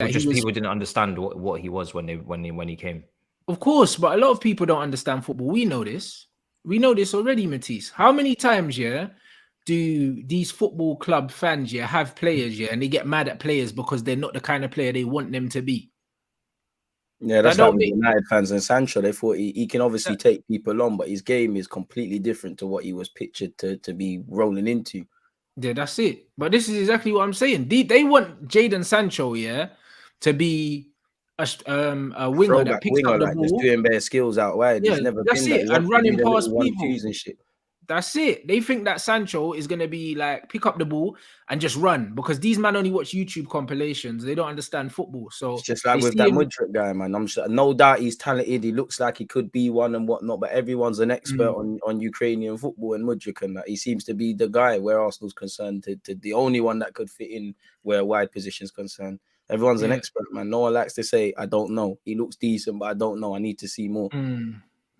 Or just people didn't understand what he was when he came. Of course, but a lot of people don't understand football. We know this. We know this already, Matisse. How many times, do these football club fans, have players, and they get mad at players because they're not the kind of player they want them to be? Yeah, that's like with United fans and Sancho. They thought he can obviously take people on, but his game is completely different to what he was pictured to be rolling into. Yeah, that's it. But this is exactly what I'm saying. They want Jadon Sancho, to be a winger that picks up the ball, just doing bare skills out wide. Yeah, he's never that's been it, that. and running past people. And shit. That's it. They think that Sancho is gonna be like pick up the ball and just run, because these men only watch YouTube compilations. They don't understand football. So it's just like with that Mudryk guy, man. I'm sure, no doubt he's talented. He looks like he could be one and whatnot, but everyone's an expert on Ukrainian football and Mudryk, and that he seems to be the guy where Arsenal's concerned, to the only one that could fit in where wide position's concerned. Everyone's an expert, man. No one likes to say, I don't know. He looks decent, but I don't know. I need to see more.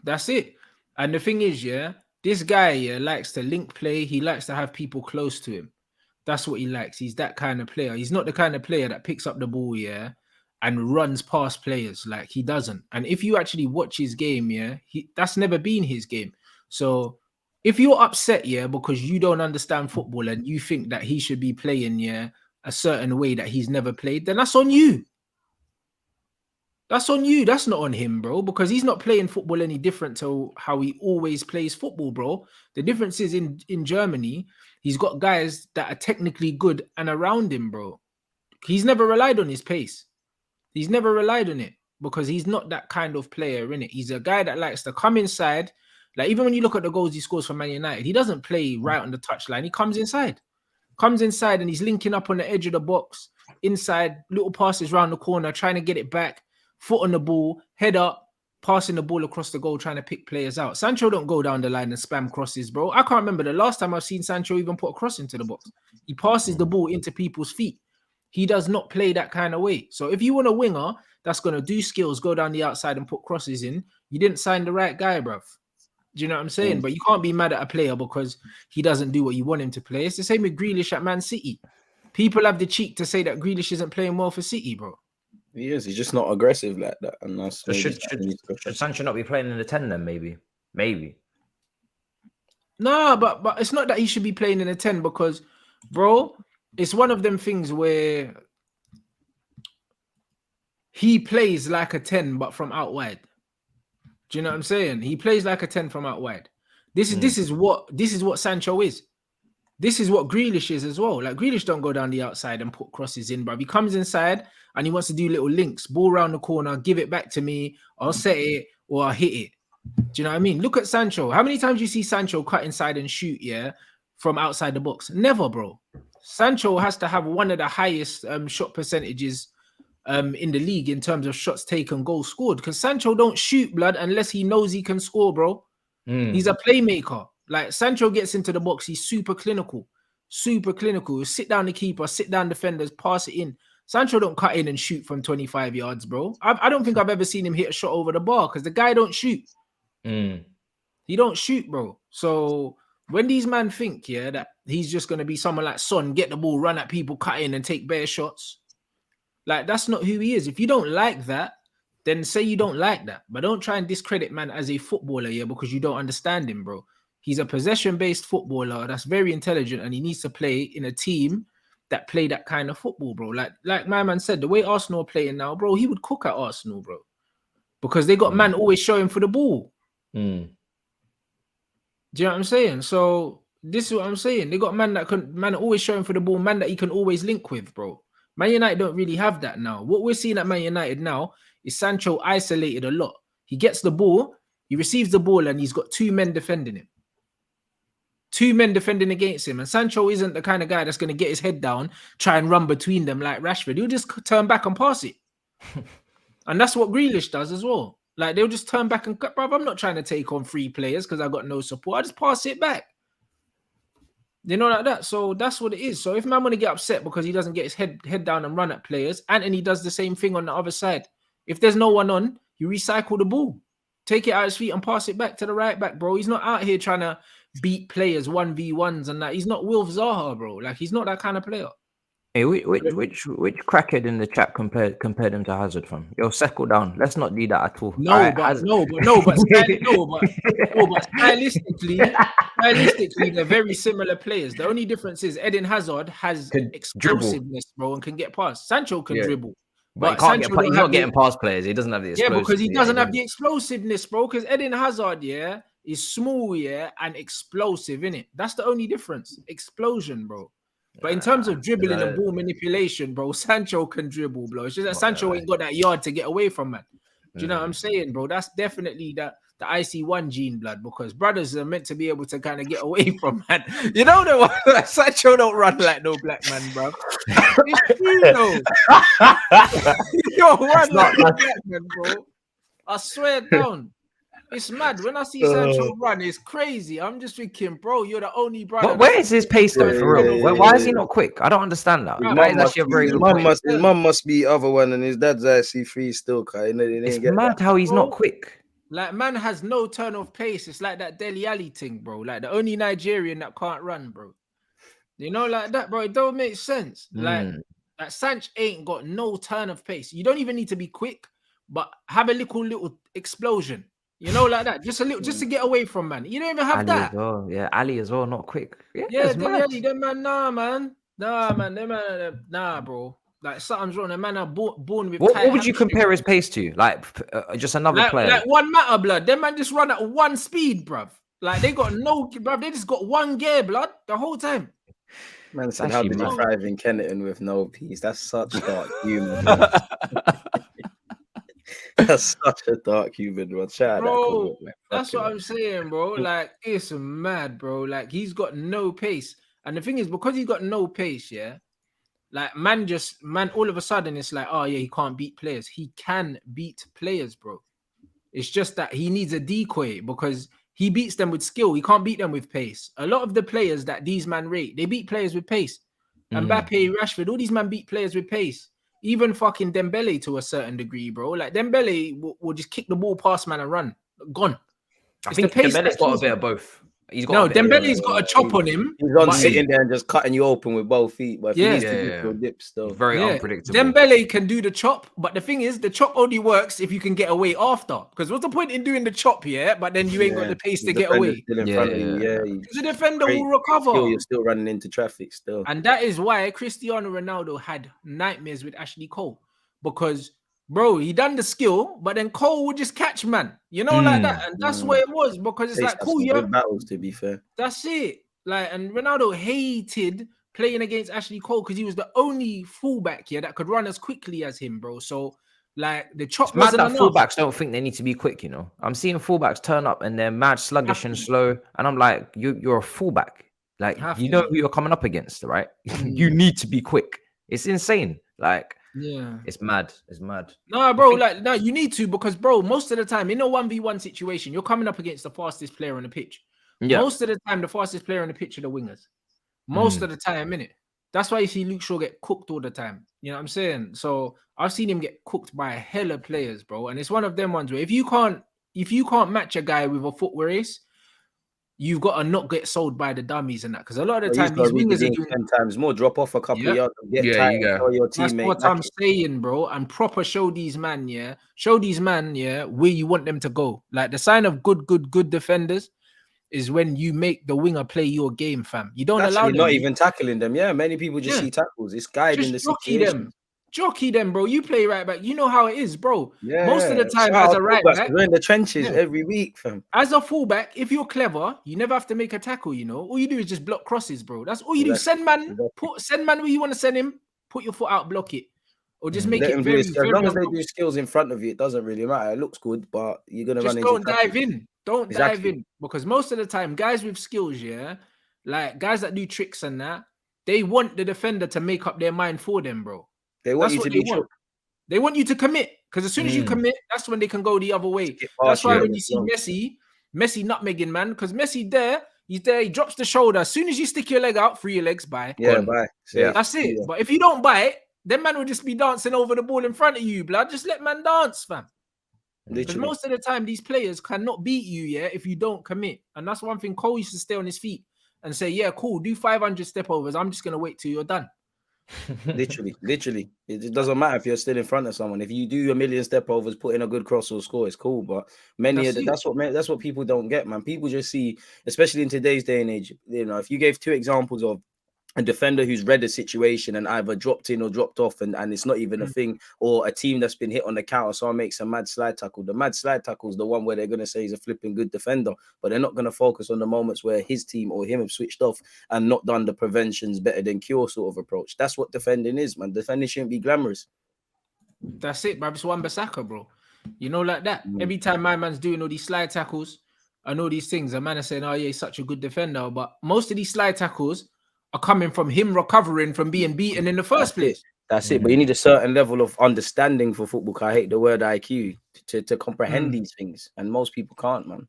That's it. And the thing is, this guy likes to link play. He likes to have people close to him. That's what he likes. He's that kind of player. He's not the kind of player that picks up the ball, and runs past players. Like, he doesn't. And if you actually watch his game, that's never been his game. So if you're upset, because you don't understand football and you think that he should be playing, a certain way that he's never played, then that's on you. That's on you. That's not on him, bro, because he's not playing football any different to how he always plays football, bro. The difference is in Germany, he's got guys that are technically good and around him, bro. He's never relied on his pace. He's never relied on it because he's not that kind of player, innit? He's a guy that likes to come inside. Like, even when you look at the goals he scores for Man United, he doesn't play right on the touchline. He comes inside and he's linking up on the edge of the box, inside, little passes around the corner, trying to get it back, foot on the ball, head up, passing the ball across the goal, trying to pick players out. Sancho don't go down the line and spam crosses, bro. I can't remember the last time I've seen Sancho even put a cross into the box. He passes the ball into people's feet. He does not play that kind of way. So if you want a winger that's going to do skills, go down the outside and put crosses in, you didn't sign the right guy, bruv. Do you know what I'm saying? But you can't be mad at a player because he doesn't do what you want him to play. It's the same with Grealish at Man City. People have the cheek to say that Grealish isn't playing well for City, bro. He is. He's just not aggressive like that. And that's so should Sancho not be playing in the 10 then? Maybe. No, but it's not that he should be playing in a 10 because, bro, it's one of them things where he plays like a 10 but from out wide. Do you know what I'm saying? He plays like a 10 from out wide. This is what Sancho is. This is what Grealish is as well. Like, Grealish don't go down the outside and put crosses in, but he comes inside and he wants to do little links, ball around the corner, give it back to me, I'll set it or I'll hit it. Do you know what I mean? Look at Sancho. How many times do you see Sancho cut inside and shoot, from outside the box? Never, bro. Sancho has to have one of the highest shot percentages in the league in terms of shots taken, goals scored, because Sancho don't shoot, blood, unless he knows he can score, bro. He's a playmaker. Like, Sancho gets into the box, he's super clinical. Sit down the keeper, sit down defenders, pass it in. Sancho don't cut in and shoot from 25 yards, bro. I don't think I've ever seen him hit a shot over the bar because the guy don't shoot. He don't shoot, bro. So when these men think, that he's just going to be someone like Son, get the ball, run at people, cut in and take bare shots, like, that's not who he is. If you don't like that, then say you don't like that. But don't try and discredit man as a footballer, because you don't understand him, bro. He's a possession-based footballer that's very intelligent, and he needs to play in a team that play that kind of football, bro. Like my man said, the way Arsenal are playing now, bro, he would cook at Arsenal, bro. Because they got man always showing for the ball. Do you know what I'm saying? So this is what I'm saying. They got man always showing for the ball, man that he can always link with, bro. Man United don't really have that now. What we're seeing at Man United now is Sancho isolated a lot. He gets the ball, he receives the ball, and he's got two men defending him. Two men defending against him. And Sancho isn't the kind of guy that's going to get his head down, try and run between them like Rashford. He'll just turn back and pass it. And that's what Grealish does as well. Like, they'll just turn back and cut. Bro, I'm not trying to take on three players because I've got no support. I just pass it back. You know, like that. So that's what it is. So if man want to get upset because he doesn't get his head down and run at players, Anthony does the same thing on the other side. If there's no one on, you recycle the ball. Take it out his feet and pass it back to the right back, bro. He's not out here trying to beat players 1v1s and that. He's not Wilf Zaha, bro. Like, he's not that kind of player. Hey, which crackhead in the chat compared him to Hazard from? Yo, settle down. Let's not do that at all. No, but stylistically, they're very similar players. The only difference is Eden Hazard has Could explosiveness, bro, and can get past. Sancho can dribble, but he can't Sancho get. He's not getting past players. He doesn't have the explosiveness. because he doesn't have the explosiveness, bro. Because Eden Hazard, is small, and explosive, innit? That's the only difference. Explosion, bro. But in terms of dribbling and ball manipulation, bro, Sancho can dribble, bro. It's just that Sancho ain't got that yard to get away from, man. Do you know what I'm saying, bro? That's definitely the IC1 gene, blood, because brothers are meant to be able to kind of get away from, man. You know the Sancho don't run like no black man, bro. It's true, though. You don't run like no black man, bro. I swear down. It's mad. When I see Sancho run, it's crazy. I'm just thinking, bro, you're the only brother. But where is his pace though, for real? Why is he not quick? I don't understand that. That is actually a very good point. His mum must be other one, and his dad's IC3 still. It's mad how he's not quick. Like, man has no turn of pace. It's like that Dele Alli thing, bro. Like the only Nigerian that can't run, bro. You know, like that, bro. It don't make sense. Like Sanch ain't got no turn of pace. You don't even need to be quick, but have a little explosion. You know, like that. Just a little, just to get away from, man. You don't even have Ali that. As well. Yeah, Ali as well, not quick. Yeah, Dele Alli, them man, nah, man. Nah, bro. Like, something's wrong. The man are born with. What would you compare his pace to? Like, just another player. Like one matter, blood. Them man just run at one speed, bruv. Like, they got no, bruv. They just got one gear, blood, the whole time. Man said, how did you thrive in Kenneton with no peace? That's such dark humor. That's such a dark human, bro. Bro, that's what I'm saying, bro. Like, it's mad, bro. Like, he's got no pace. And the thing is, because he's got no pace, like, man, all of a sudden, it's like, oh, yeah, he can't beat players. He can beat players, bro. It's just that he needs a decoy because he beats them with skill. He can't beat them with pace. A lot of the players that these man rate, they beat players with pace. Mbappe, Rashford, all these man beat players with pace. Even fucking Dembele to a certain degree, bro. Like, Dembele will just kick the ball past man and run. Gone. I think Dembele's got a bit of both. Dembele's got a chop on him. He's on sitting there and just cutting you open with both feet. But dips still. Very unpredictable. Dembele can do the chop, but the thing is, the chop only works if you can get away after. Because what's the point in doing the chop, but then you ain't got the pace to get away? Because the defender will recover. You're still running into traffic still. And that is why Cristiano Ronaldo had nightmares with Ashley Cole. Because, bro, he done the skill, but then Cole would just catch man. You know, like that. And that's what it was. Because it's like, cool, good battles, to be fair. That's it. Like, and Ronaldo hated playing against Ashley Cole because he was the only fullback that could run as quickly as him, bro. So, like, the chop wasn't enough. Fullbacks don't think they need to be quick, you know. I'm seeing fullbacks turn up and they're mad sluggish and slow. And I'm like, you're a fullback. Like, you know who you're coming up against, right? You need to be quick. It's insane. Like, it's mad. It's mad. No, bro, you need to, because, bro, most of the time in a 1v1 situation, you're coming up against the fastest player on the pitch. Most of the time, the fastest player on the pitch are the wingers. Most of the time, innit? That's why you see Luke Shaw get cooked all the time. You know what I'm saying? So I've seen him get cooked by a hella players, bro. And it's one of them ones where if you can't match a guy with a footwear race, you've got to not get sold by the dummies and that. Because a lot of the time, these wingers are doing 10 times more, drop off a couple of yards, get tight, your teammate. That's what I'm saying, bro. And proper show these man, where you want them to go. Like, the sign of good defenders is when you make the winger play your game, fam. You don't allow them. Not even tackling them. Yeah, many people just see tackles. It's guiding the situation. Jockey them, bro. You play right back. You know how it is, bro. Most of the time, as a right back, we're in the trenches every week, fam. As a fullback, if you're clever, you never have to make a tackle. You know, all you do is just block crosses, bro. That's all you do. Send man where you want to send him. Put your foot out, block it, or just make it very. As long as they do skills in front of you, it doesn't really matter. It looks good, but you're gonna run into. Don't dive in. Don't dive in, because most of the time, guys with skills, like guys that do tricks and that, they want the defender to make up their mind for them, bro. They want you to be shook. They want you to commit, because as soon as you commit, that's when they can go the other way. That's why when you see Messi nutmegging, man, because Messi he's there, he drops the shoulder. As soon as you stick your leg out, free your legs, bye. Bye. That's it. Yeah. But if you don't bite, then man will just be dancing over the ball in front of you, blood. Just let man dance, fam. Because most of the time, these players cannot beat you, if you don't commit. And that's one thing. Cole used to stay on his feet and say, yeah, cool, do 500 step overs. I'm just going to wait till you're done. Literally. It doesn't matter if you're still in front of someone. If you do a million step overs, put in a good cross or score, it's cool. But that's what people don't get, man. People just see, especially in today's day and age, you know, if you gave two examples of a defender who's read a situation and either dropped in or dropped off, and it's not even a thing, or a team that's been hit on the counter, someone makes a mad slide tackle. The mad slide tackle is the one where they're going to say he's a flipping good defender, but they're not going to focus on the moments where his team or him have switched off and not done the preventions better than cure sort of approach. That's what defending is, man. Defending shouldn't be glamorous. That's it, bro. It's Wan-Bissaka, bro. You know, like that. Every time my man's doing all these slide tackles and all these things, a man is saying, oh yeah, he's such a good defender. But most of these slide tackles are coming from him recovering from being beaten in the first place. That's it. But you need a certain level of understanding for football. I hate the word IQ to comprehend these things, and most people can't, man.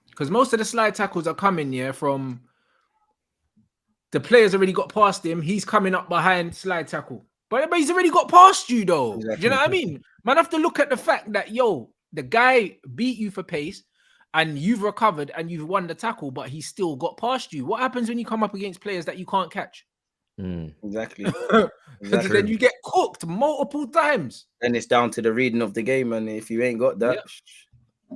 Because most of the slide tackles are coming from the players already got past him. He's coming up behind slide tackle, but he's already got past you though. Exactly. Do you know what I mean? Man, have to look at the fact that the guy beat you for pace, and you've recovered and you've won the tackle, but he still got past you. What happens when you come up against players that you can't catch? Exactly. Then you get cooked multiple times. Then it's down to the reading of the game, and if you ain't got that,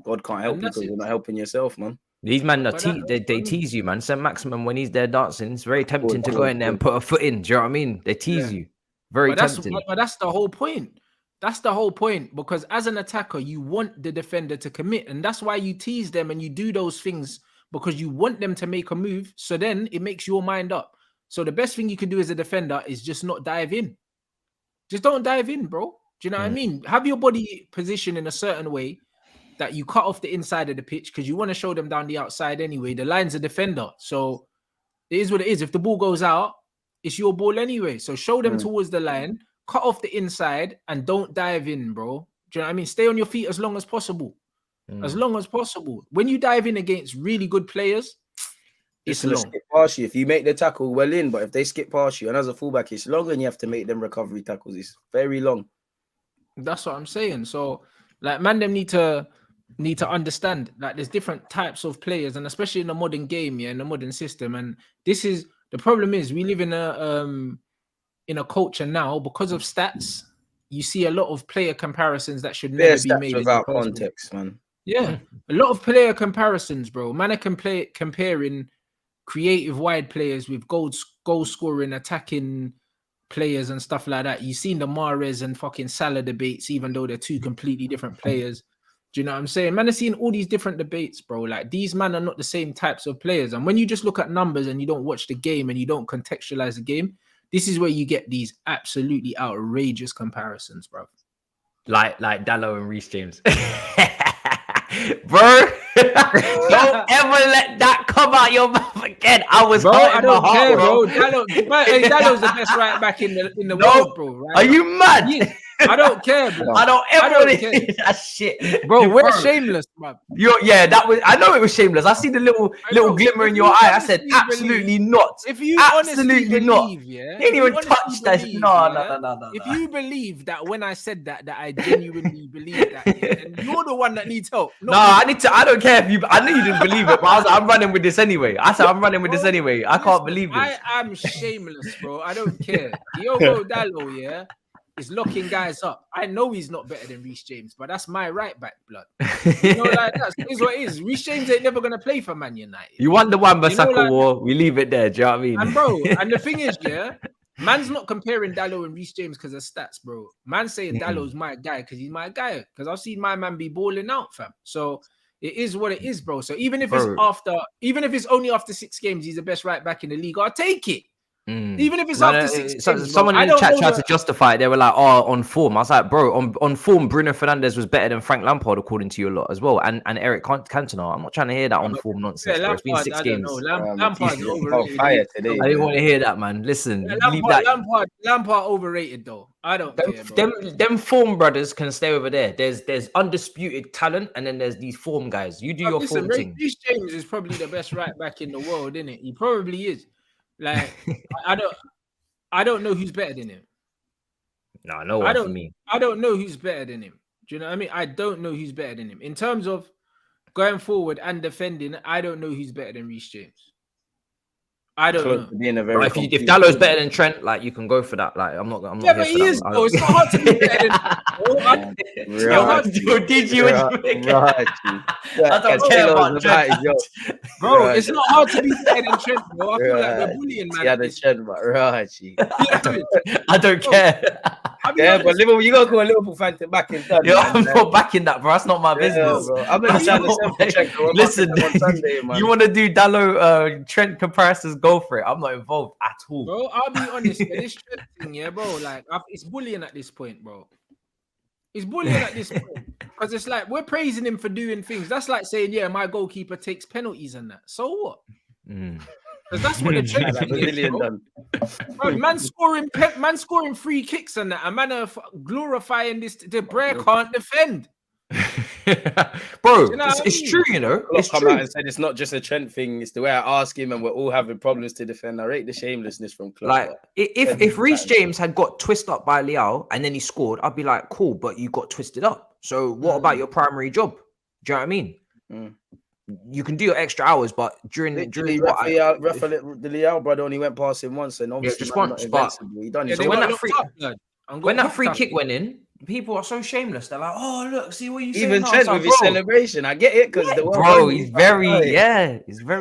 God can't help you because you're not helping yourself, man. These men they tease you, man. St. Maximum, when he's there dancing, it's very tempting to go in there and put a foot in. Do you know what I mean? They tease you. Very tempting. But that's the whole point. That's the whole point, because as an attacker, you want the defender to commit, and that's why you tease them and you do those things, because you want them to make a move. So then it makes your mind up. So the best thing you can do as a defender is just not dive in. Just don't dive in, bro. Do you know what I mean? Have your body positioned in a certain way that you cut off the inside of the pitch, because you want to show them down the outside anyway. The line's a defender, so it is what it is. If the ball goes out, it's your ball anyway. So show them towards the line, cut off the inside, and don't dive in, bro. Do you know what I mean? Stay on your feet as long as possible. As long as possible. When you dive in against really good players, it's long. Skip past you. If you make the tackle, well in, but if they skip past you, and as a fullback, it's long, and you have to make them recovery tackles. It's very long. That's what I'm saying. So, like, man, them need to understand, like, there's different types of players, and especially in the modern game, in the modern system. And this is the problem: is we live in a culture now, because of stats. You see a lot of player comparisons that should never be made without context, man. Yeah, a lot of player comparisons, bro. Man, I can comparing creative wide players with goal scoring, attacking players and stuff like that. You've seen the Mahrez and fucking Salah debates, even though they're two completely different players. Do you know what I'm saying? Man, I've seen all these different debates, bro. Like, these men are not the same types of players. And when you just look at numbers and you don't watch the game and you don't contextualize the game, this is where you get these absolutely outrageous comparisons, bro. Like Dalot and Reece James. Bro, don't ever let that come out your mouth again. I was hurt in my heart, bro. Dalot's the best right back in the world, bro. Right? Are you mad? I don't care, bro. I don't ever want to hear that shit, bro. We're shameless, man. That was. I know it was shameless. I see the little glimmer in your eye. I said, absolutely not. If you absolutely not, yeah, he didn't even touch that. No. If you believe that when I said that I genuinely believe that, then you're the one that needs help. I need to. I don't care if you. I knew you didn't believe it, but I was like, I'm running with this anyway. I said, I'm running with this anyway. I can't believe this. I am shameless, bro. I don't care. Diogo Dalot, is locking guys up. I know he's not better than Reece James, but that's my right back, blood. You know, like, that is what it is. Reece James ain't never gonna play for Man United. You won the Wan-Bissaka war. We leave it there. Do you know what I mean? And bro, and the thing is, man's not comparing Dalot and Reece James because of stats, bro. Man's saying Dalot's my guy because he's my guy. Because I've seen my man be balling out, fam. So it is what it is, bro. So even if it's only after 6 games, he's the best right back in the league, I'll take it. Even if it's after 6 games, someone in the chat tried to justify it. They were like, "Oh, on form." I was like, "Bro, on form, Bruno Fernandes was better than Frank Lampard, according to you a lot as well, and Eric Cantona." I'm not trying to hear that on form nonsense. Bro. It's been 6 games. Lampard's overrated. Today, I didn't want to hear that, man. Listen, leave that. Lampard overrated though. I don't care. Them form brothers can stay over there. There's undisputed talent, and then there's these form guys. You do your form thing. Reece James is probably the best right back in the world, isn't it? He probably is. Like, I don't know who's better than him. No, no one for me. I don't know who's better than him. Do you know what I mean? I don't know who's better than him. In terms of going forward and defending, I don't know who's better than Reece James. I don't know. Being a very if Dallow's better than Trent, like you can go for that. Like I'm not Yeah, here but for he that. is, bro. It's not hard to be better than. Did you? I don't care about Trent. Bro, it's not hard to be better than Trent, bro. I feel like we're bullying, man. Yeah, the Trent, but I don't care. Yeah, but Liverpool, you gotta call a Liverpool fan to back in turn. Yo, I'm not backing that, bro. That's not my business. Bro. I'm gonna try to check. Listen, Sunday, man. You want to do Dallo Trent comparisons? Go for it. I'm not involved at all, bro. I'll be honest. This Trent thing, yeah, bro. Like, it's bullying at this point, bro. It's bullying at this point because it's like we're praising him for doing things. That's like saying, yeah, my goalkeeper takes penalties and that. So what? Because that's what the Trent thing is, bro. Bro, man scoring free kicks and that. A man are glorifying this. The Bray can't defend. Bro, you know it's true, you know. It's come out and said it's not just a Trent thing. It's the way I ask him, and we're all having problems to defend. I rate the shamelessness from Club. Like if Reece James had got twisted up by Leao and then he scored, I'd be like, cool, but you got twisted up. So what about your primary job? Do you know what I mean? You can do your extra hours, but during the Leao brother only went past him once, and obviously just once. But he done it. So when that free kick went in, people are so shameless. They're like, "Oh, look, see what you say." Even Trent with his celebration, I get it because he's very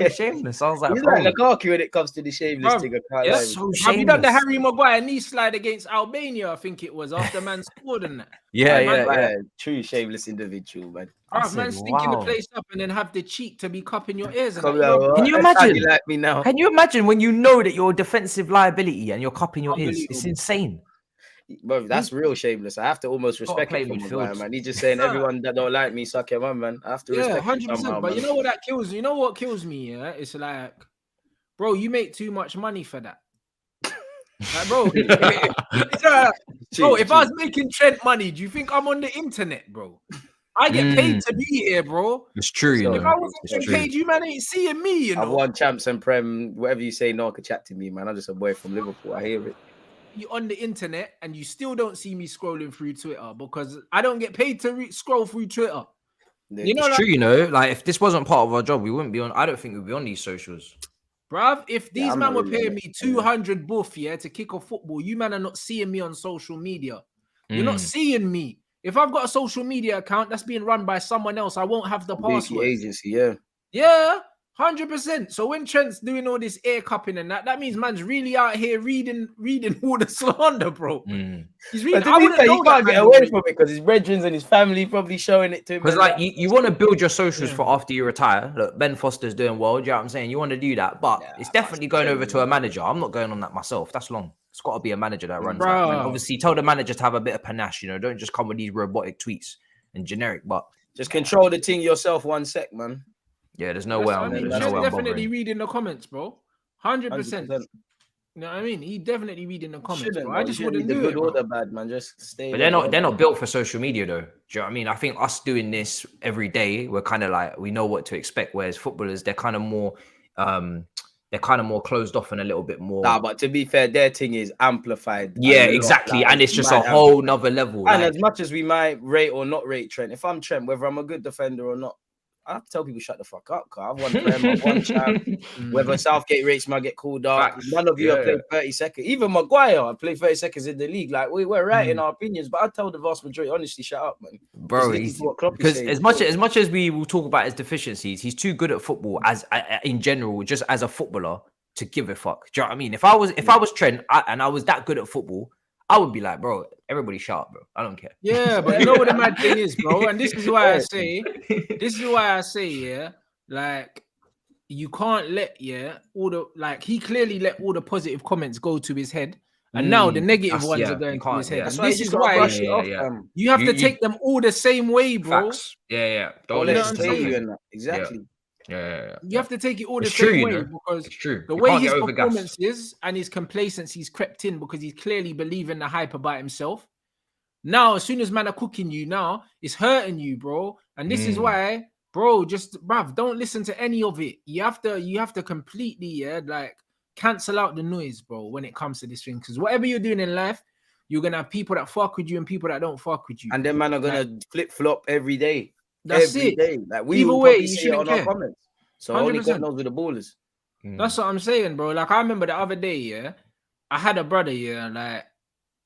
shameless. I was like, he's bro, like Lukaku when it comes to the shameless thing. Have you done the Harry Maguire knee slide against Albania? I think it was after man scored and that. Yeah, true shameless individual, man. Man, stinking the place up and then have the cheek to be cupping your ears. Can you imagine? Like me now? Can you imagine when you know that you're a defensive liability and you're cupping your ears? It's insane. Bro, that's real shameless. I have to almost respect him for Maguire, man. He's just saying everyone that don't like me suck him, man. I have to respect 100%. But you know what that kills? You know what kills me? Yeah, it's like, bro, you make too much money for that. Like, bro, if I was making Trent money, do you think I'm on the internet, bro? I get paid to be here, bro. It's true, you know. If I wasn't getting paid, you man ain't seeing me, you know. I've won champs and prem, whatever you say, no one can chat to me, man. I'm just a boy from Liverpool. I hear it. You on the internet and you still don't see me scrolling through Twitter because I don't get paid to scroll through Twitter. You know, it's true, you know. Like if this wasn't part of our job, we wouldn't be on. I don't think we'd be on these socials, bruv. If these man were paying me 200 buff, to kick off football, you man are not seeing me on social media. You're not seeing me. If I've got a social media account that's being run by someone else, I won't have the password. Agency, yeah. 100%. So when Trent's doing all this air cupping and that means man's really out here reading all the slander, bro. He's reading. He can't get away from it because his brethren and his family probably showing it to him. Because like you want to build your socials for after you retire. Look, Ben Foster's doing well. Do you know what I'm saying? You want to do that, but it's definitely going over to a manager. I'm not going on that myself. That's long. It's got to be a manager that runs that. And obviously, tell the manager to have a bit of panache. You know, don't just come with these robotic tweets and generic. But just control the thing yourself. 1 sec, man. Yeah, there's no way. He's definitely reading the comments, bro. 100%. You know what I mean? He definitely reading the comments, bro. I just wouldn't do it. Good or bad, man. Just stay. But they're not built for social media, though. Do you know what I mean? I think us doing this every day, we're kind of like we know what to expect. Whereas footballers, they're kind of more closed off and a little bit more. Nah, but to be fair, their thing is amplified. Yeah, exactly. And it's just a whole nother level. And as much as we might rate or not rate Trent, if I'm Trent, whether I'm a good defender or not, I have to tell people shut the fuck up, cause I've won Prem, I've won champ. Whether Southgate rates me, I get called up. None of you have played 30 seconds. Even Maguire, I played 30 seconds in the league. Like we're right in our opinions, but I tell the vast majority, honestly, shut up, man. Bro, because as much as we will talk about his deficiencies, he's too good at football as in general, just as a footballer, to give a fuck. Do you know what I mean? If I was Trent and I was that good at football, I would be like, bro, everybody shut up, bro. I don't care. Yeah, but you know what the mad thing is, bro? And this is why I say, like, you can't let, all the, like, he clearly let all the positive comments go to his head. And now the negative ones are going to his head. And this is why you have to take them all the same way, bro. Facts. Yeah. Don't let it stay you in that. Exactly. Yeah. You have to take it all the same way because the way his performance is and his complacency's crept in because he's clearly believing the hype about himself. Now, as soon as man are cooking you, now it's hurting you, bro. And this is why, bro, bruv, don't listen to any of it. You have to completely, like, cancel out the noise, bro, when it comes to this thing. Because whatever you're doing in life, you're gonna have people that fuck with you and people that don't fuck with you. And then man are gonna flip flop every day. That's every it. day. Like we Either will way, probably see it on our comments. So 100%. Only God knows with the ballers. That's what I'm saying, bro. Like I remember the other day, yeah, I had a brother, yeah, like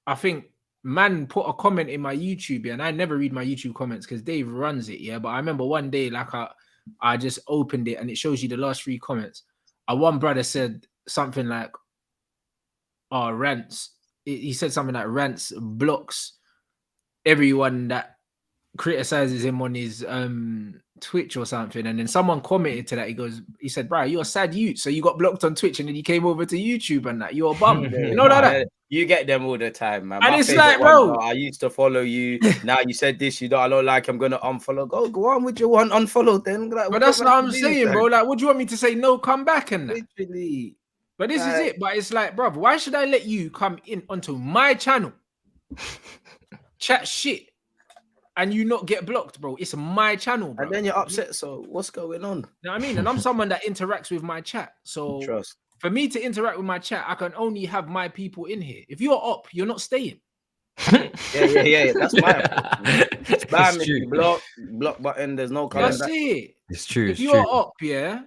I think man put a comment in my YouTube, yeah, and I never read my YouTube comments because Dave runs it, yeah. But I remember one day, like I just opened it and it shows you the last 3 comments. One brother said something like, "Oh, Rants." He said something like Rants blocks everyone that criticizes him on his Twitch or something, and then someone commented to that. He said, "Bro, you're a sad youth, so you got blocked on Twitch, and then you came over to YouTube and that. You're a bum." You know that? You get them all the time, man. And My it's favorite like, bro, I used to follow you. Now you said this, I don't like. I'm gonna unfollow. Go on with your one unfollow then. Like, but that's what I'm saying, bro. Like, what do you want me to say? No, come back and that. Literally. But this is it. But it's like, bro, why should I let you come in onto my channel, chat shit, and you not get blocked, bro? It's my channel, bro. And then you're upset. So what's going on? You know what I mean? And I'm someone that interacts with my chat. So for me to interact with my chat, I can only have my people in here. If you're up, you're not staying. Yeah. That's my spam. If you block button, there's no color. That's it. It's true. If you're up, yeah,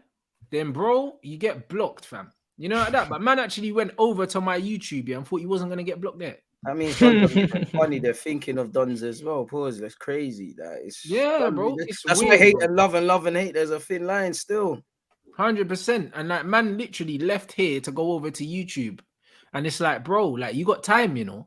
then bro, you get blocked, fam. You know like that. But man actually went over to my YouTube, yeah, and thought he wasn't gonna get blocked there. I mean, it's funny. They're thinking of Dons as well. Pause. That's crazy. That is. Bro. That's why hate and love and hate. There's a thin line still. 100%. And like, man, literally left here to go over to YouTube, and it's like, bro, like you got time, you know.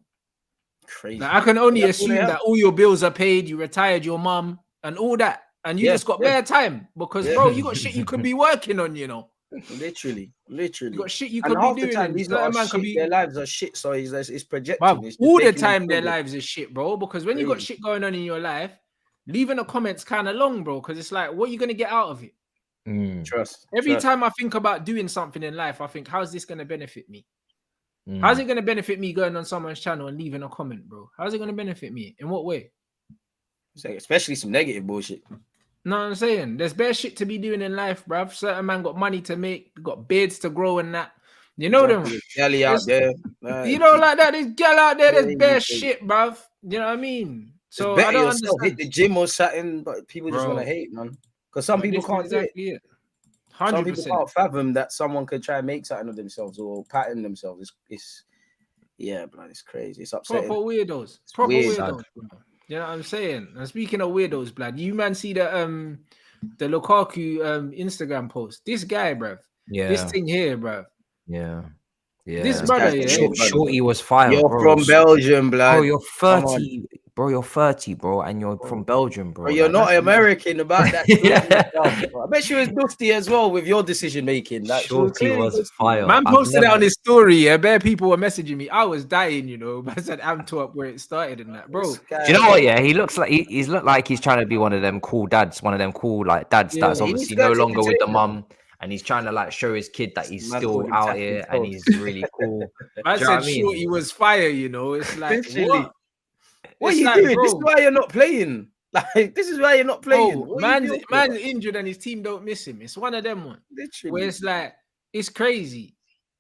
Crazy. Like, I can only assume that all your bills are paid. You retired your mum and all that, and you just got bare time because, bro, you got shit you could be working on, you know. Literally. You got shit you could be doing. Time, these man could be... Their lives are shit, so it's projecting. Wow. All the time their lives is shit, bro. Because when you got shit going on in your life, leaving the comments kind of long, bro. Because it's like, what are you gonna get out of it? Trust. Every time I think about doing something in life, I think, how's this gonna benefit me? How's it gonna benefit me going on someone's channel and leaving a comment, bro? How's it gonna benefit me? In what way? Especially some negative bullshit. No, I'm saying there's bare shit to be doing in life, bruv. Certain man got money to make, got beards to grow and that. You know them. Galley out there. You know, like that. There's gal out there. There's bare shit, bruv. You know what I mean? So I don't understand. Hit the gym or something, but people just want to hate, man. Because some people can't do it. 100%. Some people can't fathom that someone could try and make something of themselves or pattern themselves. It's bro, it's crazy. It's upsetting. Proper weirdos. Weirdos. You know what I'm saying? And speaking of weirdos, blood, you man see the Lukaku Instagram post. This guy, bruv. Yeah. This thing here, bruv. Yeah. This brother, Shorty was fire. You're bro. From Belgium, blood. Bro, you're 30. Bro, you're 30, bro, and you're from Belgium, bro. You're not American about that. I bet she was dusty as well with your decision making. That Shorty was fire. Man posted it on his story. Yeah, bare people were messaging me. I was dying, you know. I said Antwerp where it started and that, bro. Do you know what? Yeah, he looks like he's looked like he's trying to be one of them cool dads, like dads that's obviously no longer with the mum. And he's trying to like show his kid that he's still out here and he's really cool. I said Shorty was fire, you know. It's like what are you doing? Bro. This is why you're not playing. Like, this is why you're not playing. Oh, man's injured and his team don't miss him. It's one of them one. Literally. Where it's like, it's crazy.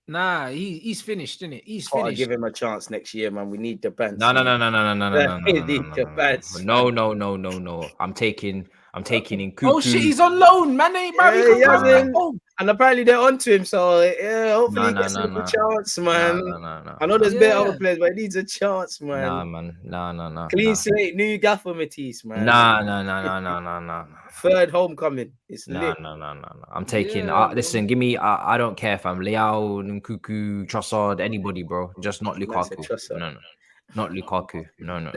Nah, he's finished, isn't it? He's finished. Give him a chance next year, man. We need the bands. No. I'm taking in Cuckoo. Oh shit, he's on loan, man. And apparently they're onto him, so hopefully he gets a chance, man. I know there's better other players, but he needs a chance, man. No. Clean slate, new gaffer Matisse, man. No. Third homecoming. It's lit. No. I'm taking. Listen, give me. I don't care if I'm Leao, Lukaku, Trossard, anybody, bro. Just not Lukaku. No. Not Lukaku. No.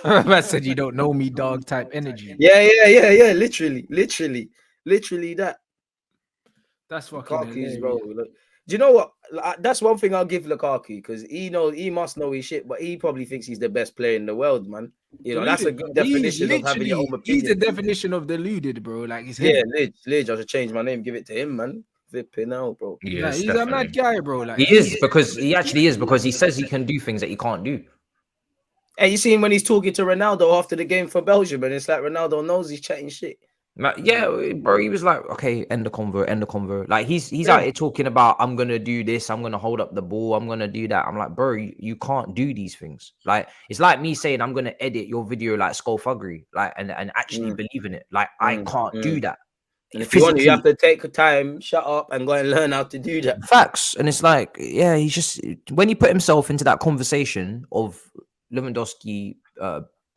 I said you don't know me, dog. Type energy. Yeah. Literally that. That's fucking Lukaku's, bro. Look, do you know what? That's one thing I'll give Lukaku because he must know his shit, but he probably thinks he's the best player in the world, man. You know, that's a good definition of having your own opinion. He's the definition of deluded, bro. Like he's Lidge. I should change my name, give it to him, man. Flipping out, bro. Yes, he's a mad guy, bro. Like he is because he says he can do things that he can't do. And you see him when he's talking to Ronaldo after the game for Belgium, and it's like Ronaldo knows he's chatting shit. Yeah, bro, he was like, okay, end the convo. Like he's out here talking about, I'm gonna do this, I'm gonna hold up the ball, I'm gonna do that. I'm like, bro, you can't do these things. Like it's like me saying I'm gonna edit your video like skullfuggery, like and actually believe in it. Like I can't do that. And if you want, you have to take time, shut up, and go and learn how to do that. Facts. And it's like, yeah, he's just when he put himself into that conversation of Lewandowski,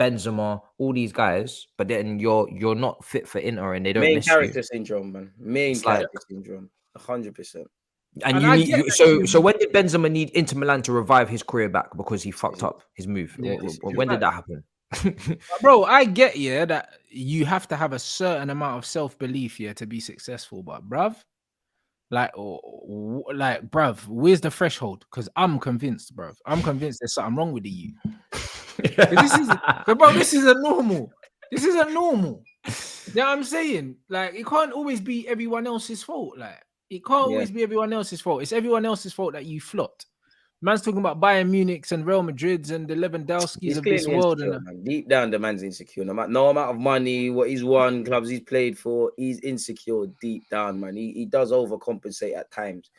Benzema, all these guys, but then you're not fit for Inter and they don't Main miss character you. syndrome, man. Main character syndrome. 100%. And you need so when did Benzema need Inter Milan to revive his career back because he fucked up his move? When did that happen? Bro, I get that you have to have a certain amount of self-belief to be successful, but bruv, bruv, where's the threshold? Because I'm convinced, bruv. I'm convinced there's something wrong with you. This isn't normal. This isn't normal. You know what I'm saying? Like, it can't always be everyone else's fault. Like, it can't always be everyone else's fault. It's everyone else's fault that you flopped. Man's talking about Bayern Munich's and Real Madrid's and the Lewandowski's of this world. And deep down, the man's insecure. No amount of money, what he's won, clubs he's played for, he's insecure deep down, man. He does overcompensate at times.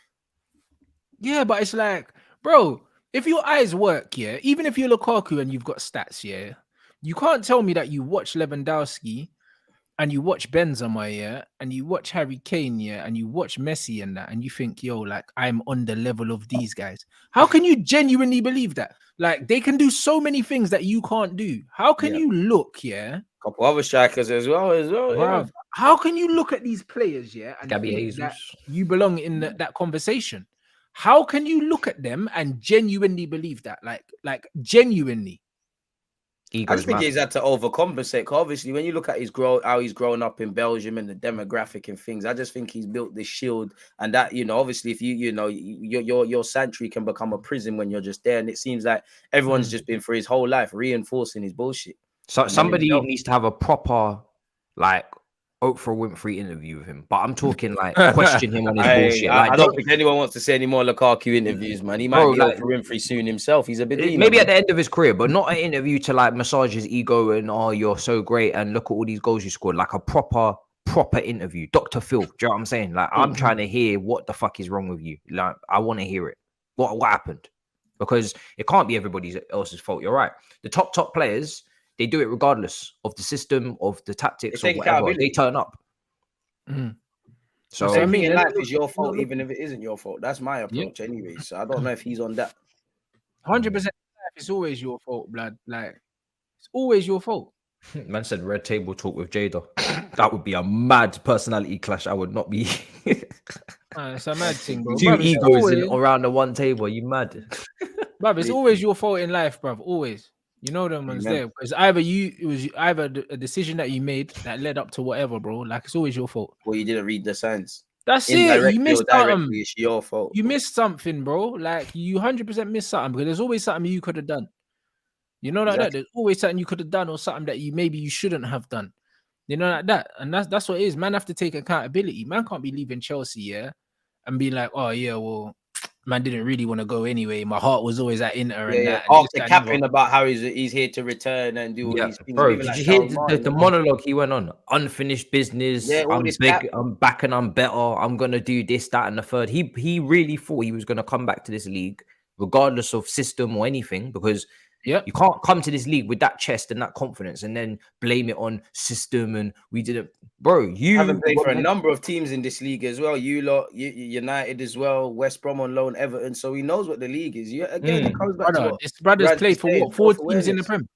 Yeah, but it's like, bro, if your eyes work, even if you're Lukaku and you've got stats, you can't tell me that you watch Lewandowski and you watch Benzema, and you watch Harry Kane, and you watch Messi and that, and you think, yo, like, I'm on the level of these guys. How can you genuinely believe that? Like, they can do so many things that you can't do. How can you look, couple other strikers as well. Bruv, how can you look at these players, and think that you belong in that conversation? How can you look at them and genuinely believe that? Like genuinely. I just think he's had to overcompensate. Obviously, when you look at how he's grown up in Belgium and the demographic and things, I just think he's built this shield. And that, obviously, if your sanctuary can become a prison when you're just there. And it seems like everyone's just been for his whole life reinforcing his bullshit. So somebody needs to have a proper, like, Oprah Winfrey interview with him, but I'm talking like question him on his bullshit. I don't think anyone wants to see any more Lukaku interviews, man. He might be Oprah Winfrey soon himself. He's a bit maybe at the end of his career, but not an interview to like massage his ego and you're so great and look at all these goals you scored. Like a proper interview, Dr. Phil. Do you know what I'm saying? Like I'm trying to hear what the fuck is wrong with you. Like I want to hear it. What happened? Because it can't be everybody else's fault. You're right. The top players. They do it regardless of the system, of the tactics, or whatever. They turn up. So I mean, life is your fault, even if it isn't your fault. That's my approach, anyway. So I don't know if he's on that. 100%. It's always your fault, blood. Like it's always your fault. Man said red table talk with Jada. That would be a mad personality clash. I would not be. It's a mad thing, bro. Two egos around the one table. You mad? Bruv, it's always your fault in life, bruv. Always. You know them ones there because it was either a decision that you made that led up to whatever, bro. Like it's always your fault. Well, you didn't read the signs. That's it. You missed something. It's your fault. You missed something, bro. Like you 100% missed something because there's always something you could have done. You know, like that. There's always something you could have done or something that you shouldn't have done. You know, like that. And that's what it is. Man have to take accountability. Man can't be leaving Chelsea, and be like, oh yeah, well. Man didn't really want to go anyway. My heart was always at Inter. And that. After capping about how he's here to return and do all these things. Bro, did you hear the monologue he went on? Unfinished business. Yeah, I'm back and I'm better. I'm going to do this, that, and the third. He really thought he was going to come back to this league, regardless of system or anything, because you can't come to this league with that chest and that confidence and then blame it on system and we didn't. Bro, you haven't played for a number of teams in this league as well. You lot, United as well, West Brom on loan, Everton. So he knows what the league is. It comes back to his brothers played for what? 4 teams in the Prem.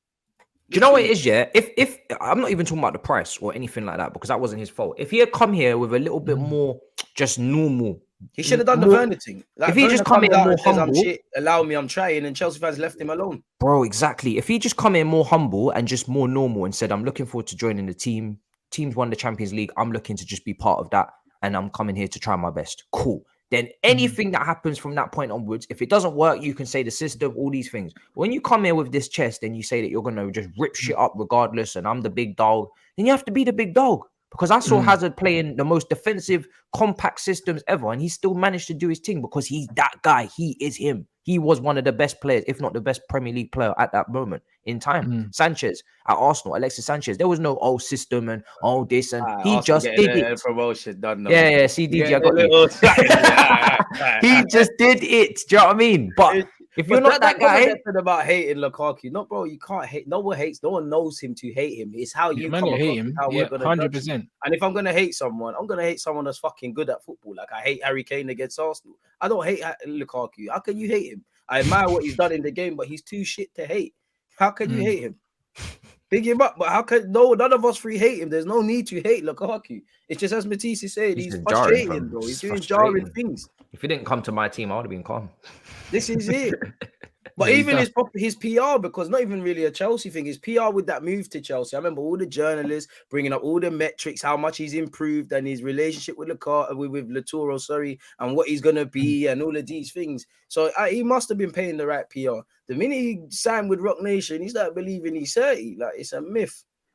Do you know what it is? Yeah, if I'm not even talking about the price or anything like that because that wasn't his fault. If he had come here with a little bit more just normal. He should have done the Werner thing. Like, if he just come in more humble, allow me, I'm trying, and Chelsea fans left him alone. Bro, exactly. If he just come in more humble and just more normal and said, I'm looking forward to joining the team. Teams won the Champions League. I'm looking to just be part of that. And I'm coming here to try my best. Cool. Then anything that happens from that point onwards, if it doesn't work, you can say the system, all these things. When you come here with this chest and you say that you're going to just rip shit up regardless and I'm the big dog, then you have to be the big dog. Because I saw Hazard playing the most defensive, compact systems ever, and he still managed to do his thing because he's that guy. He is him. He was one of the best players, if not the best Premier League player at that moment in time. Sanchez at Arsenal, Alexis Sanchez. There was no system and this, and he just did it. Promotion done. Yeah. See, DJ, I got you. He just did it. Do you know what I mean? But If you're not that guy, about hating Lukaku, no, bro, you can't hate. No one hates. No one knows him to hate him. It's how you come across. Him. How we're gonna 100%. And if I'm gonna hate someone, I'm gonna hate someone that's fucking good at football. Like I hate Harry Kane against Arsenal. I don't hate Lukaku. How can you hate him? I admire what he's done in the game, but he's too shit to hate. How can you hate him? Big him up, but how can none of us three hate him? There's no need to hate Lukaku. It's just as Matisse is saying, he's frustrating, bro. He's doing jarring things. If he didn't come to my team, I would have been calm. This is it. But even his PR, because not even really a Chelsea thing, his PR with that move to Chelsea. I remember all the journalists bringing up all the metrics, how much he's improved, and his relationship with with Laturo, and what he's gonna be, and all of these things. So he must have been paying the right PR. The minute he signed with Rock Nation, he started believing he's 30. Like it's a myth.